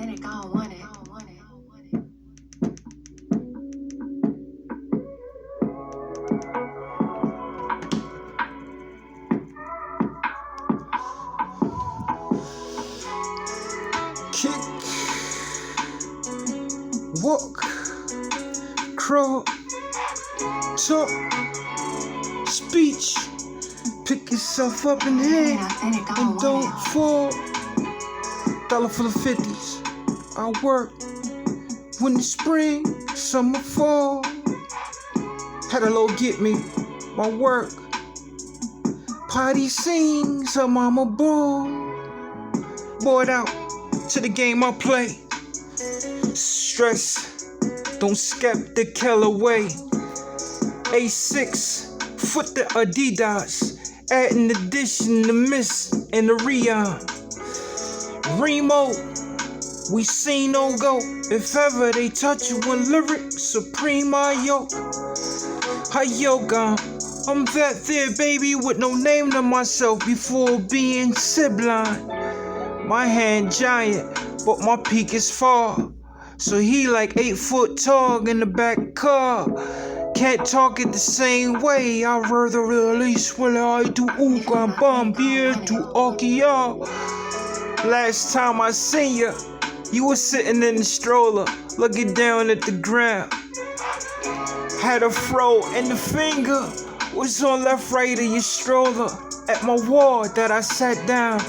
authentic, I don't want it. Kick, walk, crawl, talk, speech. Pick yourself up in hand and don't fall. Dollar full of 50s. I work winter, spring, summer, fall. Had a low get me my work. Party sings, her mama ball. Bored out to the game I play. Stress, don't skep the kill away. A6, foot the Adidas. Add an addition to Miss and the Rion. Remo, we seen no go. If ever they touch you in lyrics, supreme Hi yoga, I'm that there baby with no name to myself before being sibling. My hand giant, but my peak is far. So he like 8 foot tall in the back car. Can't talk it the same way. I'd rather release what I do. Ugan Bambir to Okia. Last time I seen you, you was sitting in the stroller, looking down at the ground. Had a fro and the finger was on left right of your stroller at my wall that I sat down.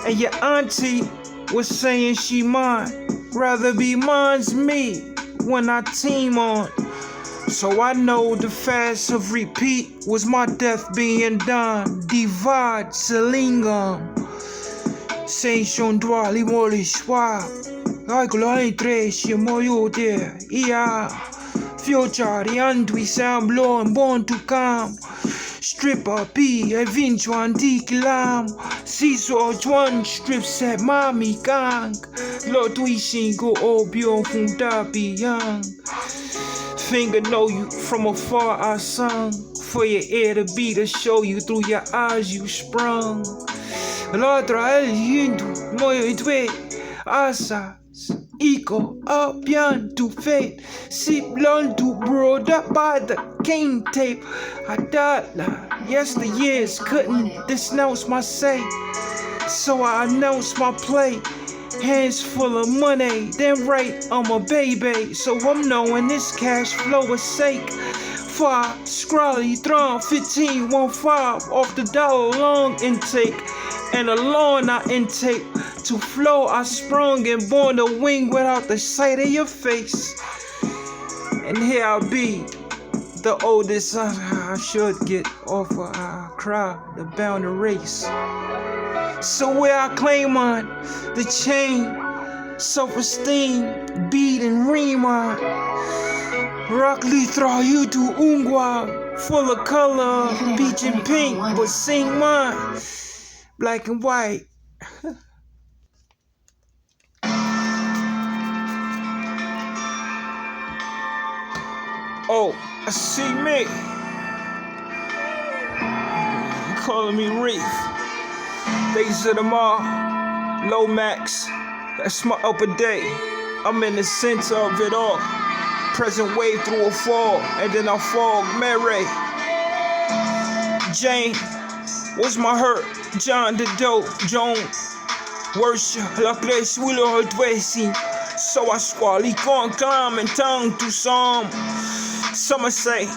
And your auntie was saying she mine, rather be mine's me when I team on. So I know the fast of repeat was my death being done. Divide, Selingam. Saint doit les molles soir. Règle tres, je moyo de. Ia. Future, the andui semblant bon to come. Stripper B, I vince one lam. Seesaw one strip set mommy gang. Lord we sing go obion from Darby young. Finger know you from afar I sung. For your ear to be to show you through your eyes you sprung. L'altra el hindu, moyo dwe. Asas, iko, apian to fate. Sip lon to brought up by the cane tape. Hadala, yes the years couldn't denounce my say. So I announced my play. Hands full of money, then right, I'm a baby. So I'm knowing this cash flow is sake. 5, scrawly, throne, 15, 1, 5, off the dollar long intake. And a lawn I intake. To flow I sprung and born to wing without the sight of your face. And here I'll be, the oldest I should get off of our crowd, the bound to race. So where I claim on the chain, self-esteem, beat and rhyme on. Rock throw you to Ungwa, full of color, peach and pink, but sing mine, black and white. Oh, I see me. You calling me Reef. Days of the mall, low max, that's my upper day. I'm in the center of it all. Present wave through a fall, and then I fall. Mary, Jane, what's my hurt? John the dope, Jones. Worship, la place will hold dwessing. So I squally can't climb and tongue to some. Some say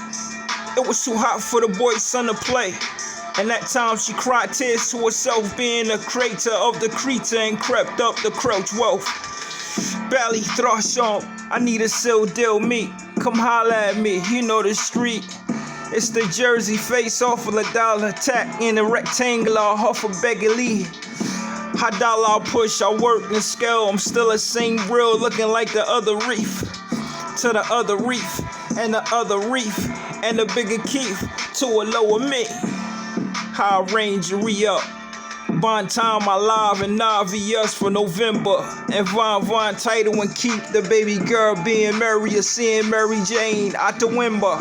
it was too hot for the boy's son to play. And that time she cried tears to herself, being a creator of the creature and crept up the crouch wealth. Belly thrush on, I need a seal deal meat. Come holla at me, you know the street. It's the Jersey face off of a dollar tack in a rectangular off of Begley. High dollar I push, I work the scale. I'm still the same real, looking like the other reef. To the other reef, and the other reef, and the bigger keef to a lower me. High range re-up. Bond time alive and Navius for November. And Von title and keep the baby girl being Mary or seeing Mary Jane out the window.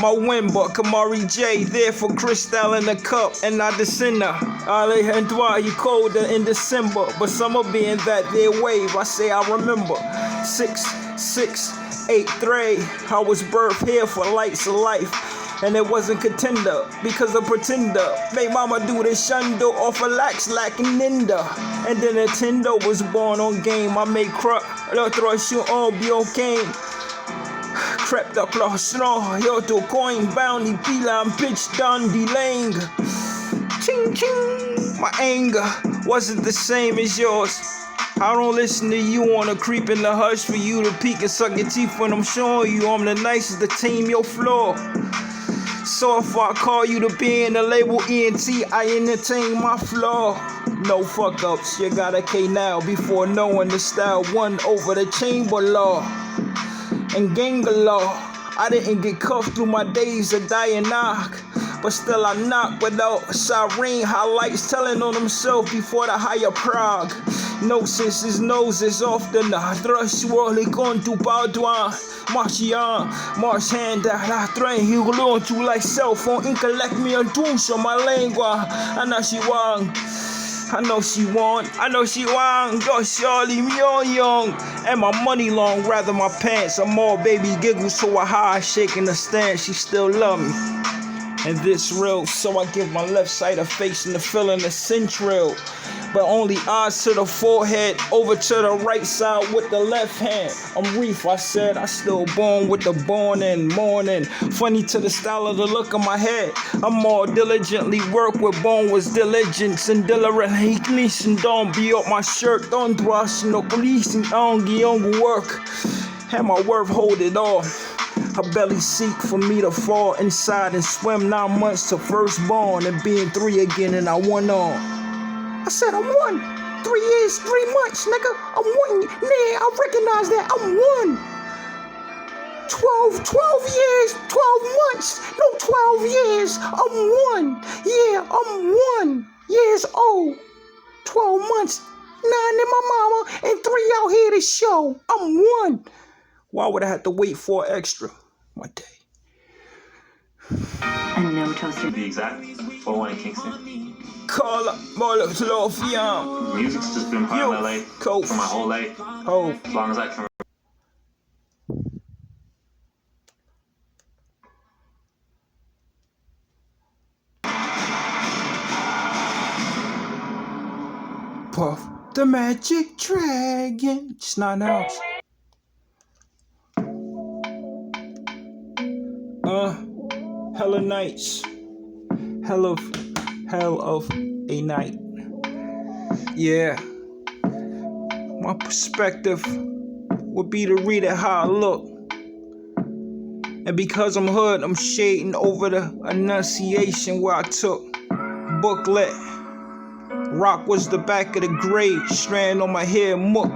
My win, but Kamari J there for Cristal in the cup, and I descender. Alejandro, you colder in December, but summer being that their wave, I say I remember. 6, 6, 8, 3. I was birthed here for lights of life. And it wasn't contender, because a pretender made mama do the shundo off a lacking ninda. And then Nintendo was born on game. I made crap, l'autre shoe on Biocaine. Crept up lost snow, yo to coin, bounty, pila, and pitch down the lang. Ching ching, my anger wasn't the same as yours. I don't listen to you on a creep in the hush for you to peek and suck your teeth when I'm showing you I'm the nicest to tame your floor. So if I call you to be in the label ENT, I entertain my flaw. No fuck ups, you got a K now before knowing the style. Won over the chamber law and gang law. I didn't get cuffed through my days of dying knock, but still I knock without siren highlights telling on himself before the higher Prague. Gnosis is noses off the thrush swirly con tu baudouin. Marchian, march hand that I train, he will learn to like cell phone, intellect me and do so my lingua. I know she want. I know she want, yo, surely me on young. And my money long, rather my pants. I'm all baby giggles, so I high, shaking the stand, she still love me. And this real, so I give my left side a face and the feeling the central. But only eyes to the forehead, over to the right side with the left hand. I'm Reef, I said, I still born with the born and morning. Funny to the style of the look of my head. I'm more diligently work with bone was diligence and diligently and don't be up my shirt. Don't rush no police and on work. And my worth hold it all. Her belly seek for me to fall inside and swim 9 months to firstborn and being 3 again and I won on. I said I'm 1. 3 years, 3 months, nigga. I'm 1. Nah, I recognize that. I'm 1. 12 years, 12 months. No, 12 years. I'm 1. Yeah, I'm 1 years old. 12 months. 9 in my mama and 3 out here to show. I'm 1. Why would I have to wait for extra? My day. And no toaster. To be exact, 4-1 in Kingston. Call up Moloch Love Young. Music's just been part of LA for my whole life. Oh. As long as I can. Puff the magic dragon. It's not else. Hella nights. Hell of a night. Yeah. My perspective would be to read it how I look. And because I'm hood, I'm shading over the enunciation where I took booklet. Rock was the back of the grade, strand on my head, muck.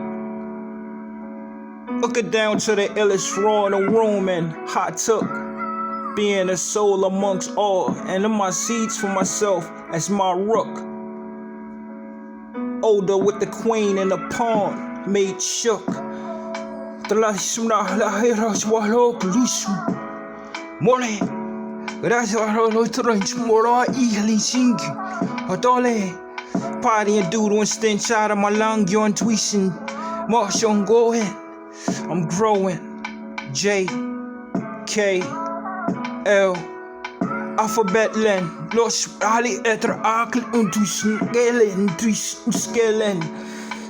Looking down to the illest raw in the room and hot took. Being a soul amongst all, and in my seeds for myself as my rook. Older with the queen in the pawn, made shook. Party and doodle and stench out of my lung, you're intuition. March on going. I'm growing. J, K, L, alphabet len. Los ali etter akel untuition.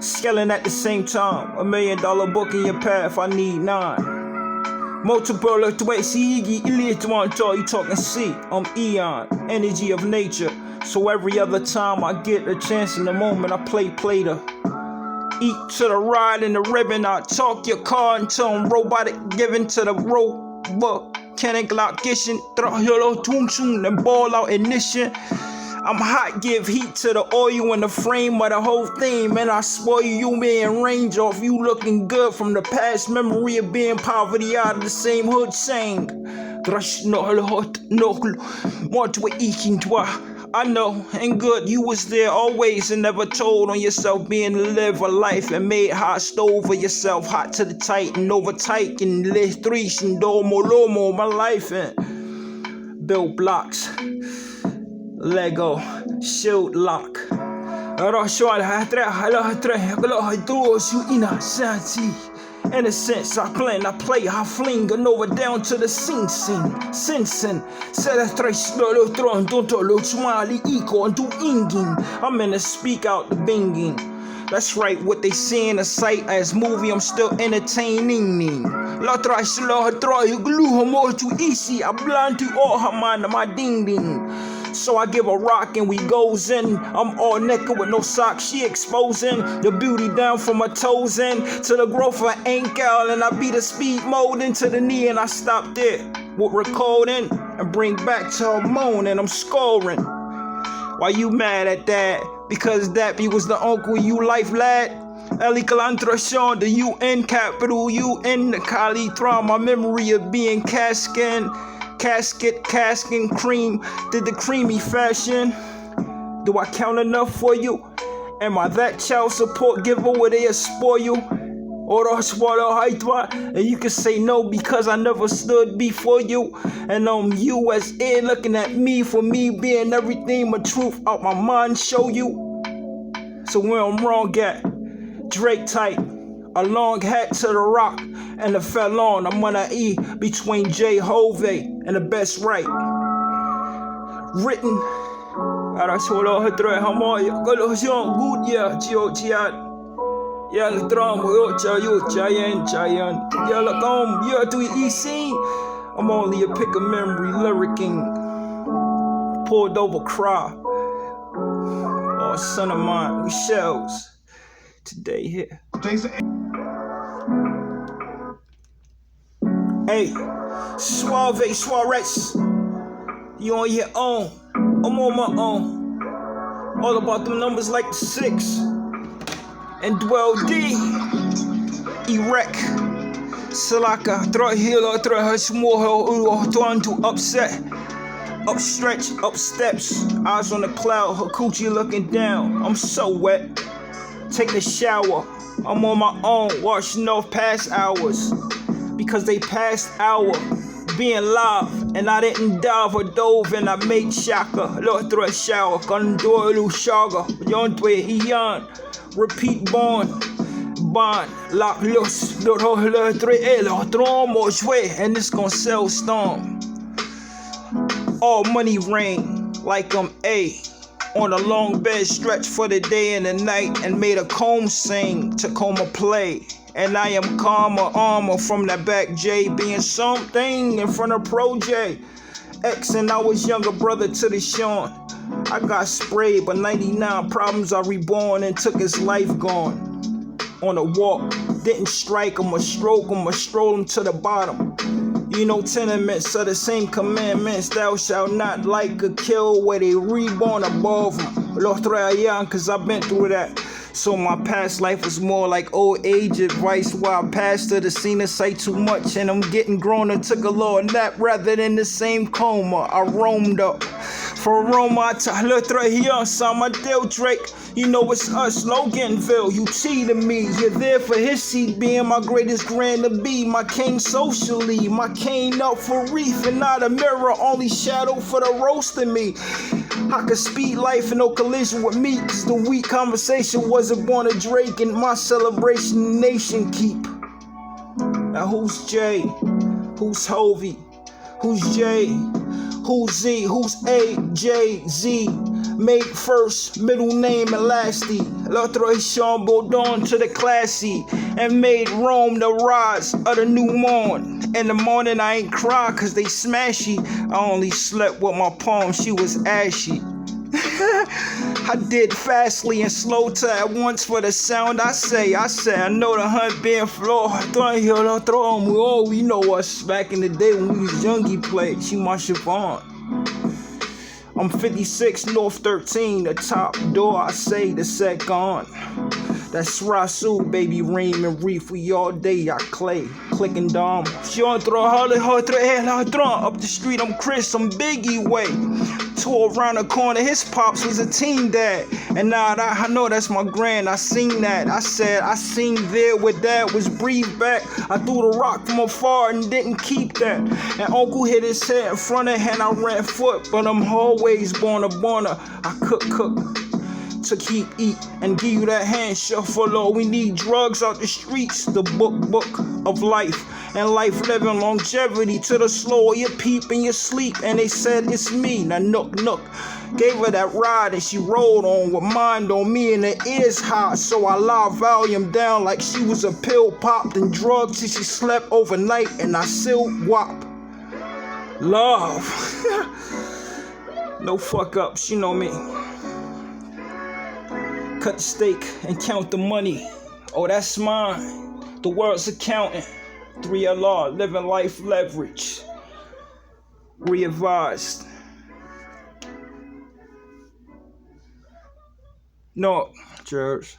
Scaling at the same time. $1 million book in your path, I need 9. Multiple of the way, see, you talking C. I'm Eon, energy of nature. So every other time I get a chance in the moment, I play to eat to the ride and the ribbon. I talk your car until I'm robotic, given to the robot. Cannon Glock Gishin, throw your tune soon and ball out ignition. I'm hot, give heat to the oil in the frame of the whole thing. Man, I spoil you being range off. You looking good from the past memory of being poverty out of the same hood saying. I know, and good, you was there always and never told on yourself being to live a life and made hot stove of yourself, hot to the tight and over tight and live 3 and domo lomo my life and build blocks, Lego, shield lock. In a sense, I plan, I play, I fling, and over down to the scene. Sinsen, said I try slow throne, don't lo smiley eco and do inging. I'm in a speak out the binging. That's right, what they see in the sight as movie, I'm still entertaining. La try slow, try glue more too easy. I blind to all her mind, my ding ding. So I give a rock and we goes in. I'm all naked with no socks, she exposing the beauty down from my toes in to the growth of an ankle. And I beat the speed mode into the knee and I stop there with recording and bring back to her moan and I'm scoring. Why you mad at that? Because that be was the uncle you life lad. Eli Calantrashon, the UN capital UN, the Kali Thrum, my memory of being casking cream, did the creamy fashion. Do I count enough for you? Am I that child support giver where they spoil you? Or and you can say no because I never stood before you. And you as ear looking at me for me being everything but truth out my mind show you. So where I'm wrong at, Drake type, a long hat to the rock, and the fell on. I'm on a E between J Hove and the best right. Written. Ara solo hetre hamoy, colosión good yeah, Gio Chiat. Yeah, the drum, yo, Chayan. Yeah, look on, yeah, to EC. I'm only a pick of memory, lyricking. Pulled over cry. Oh, son of mine, we shells. Today here. Hey, Suarez, you on your own, I'm on my own. All about them numbers like the 6. And Dwell D, Erect, Salaka, throw heel, throw her small, trying to upset, upstretch, up steps, eyes on the cloud, her coochie looking down. I'm so wet, take a shower, I'm on my own, washing off past hours. Because they passed hour being live and I didn't dive or dove and I made shaka. Look through a shower, Condolu Shaga, Yontwe Ian, repeat bond, lock loose, and it's gonna sell storm. All money rain like I'm A. On a long bed stretch for the day and the night and made a comb sing, Tacoma play. And I am calmer, armor from the back J, being something in front of Pro J. X and I was younger brother to the Sean. I got sprayed, but 99 problems are reborn and took his life gone. On a walk, didn't strike him or stroke him or stroll him to the bottom. You know, tenements are the same commandments. Thou shalt not like or kill where they reborn above them. Cause I've been through that. So my past life was more like old age advice while I passed to the scene to say too much and I'm getting grown and took a little nap rather than the same coma. I roamed up. For Roma to Lutra Sama Del Drake. You know it's us, Loganville. You cheated me. You're there for his seat being my greatest grand to be. My king socially. My cane up for reef and not a mirror. Only shadow for the roast of me. I could speed life and no collision with me. Cause the weak conversation wasn't born of Drake and my celebration nation keep. Now who's J? Who's Hovey? Who's J? Who's Z? Who's A? J? Z? Make first, middle name, and lasty. L'autre Chambordon to the classy. And made Rome the rise of the new morn. In the morning I ain't cry cause they smashy. I only slept with my palm, she was ashy. I did fastly and slow to at once for the sound I say. I know the hunt being floor. We know us back in the day when we was young, he played. She my Siobhan. I'm 56, North 13, the top door, I say the second. That's Rasul, baby, Ream and Reef, we all day, I clay, clicking down. Up the street, I'm Chris, I'm Biggie way. tour around the corner. His pops was a teen dad. And now I know that's my grand. I seen that. I said, I seen there where dad was breathed back. I threw the rock from afar and didn't keep that. And uncle hit his head in front of him. I ran foot, but I'm always born. I cook to keep eat and give you that hand shuffle. We need drugs out the streets. The book of life and life living longevity to the slow. You peep in your sleep and they said it's me. Now nook gave her that ride and she rolled on with mind on me and her ears hot. So I loud volume down like she was a pill popped and drugged till she slept overnight and I still whop. Love. No fuck ups, you know me. Cut the steak and count the money. Oh, that's mine. The world's accounting. 3LR, living life leverage. Re-advised. No, George.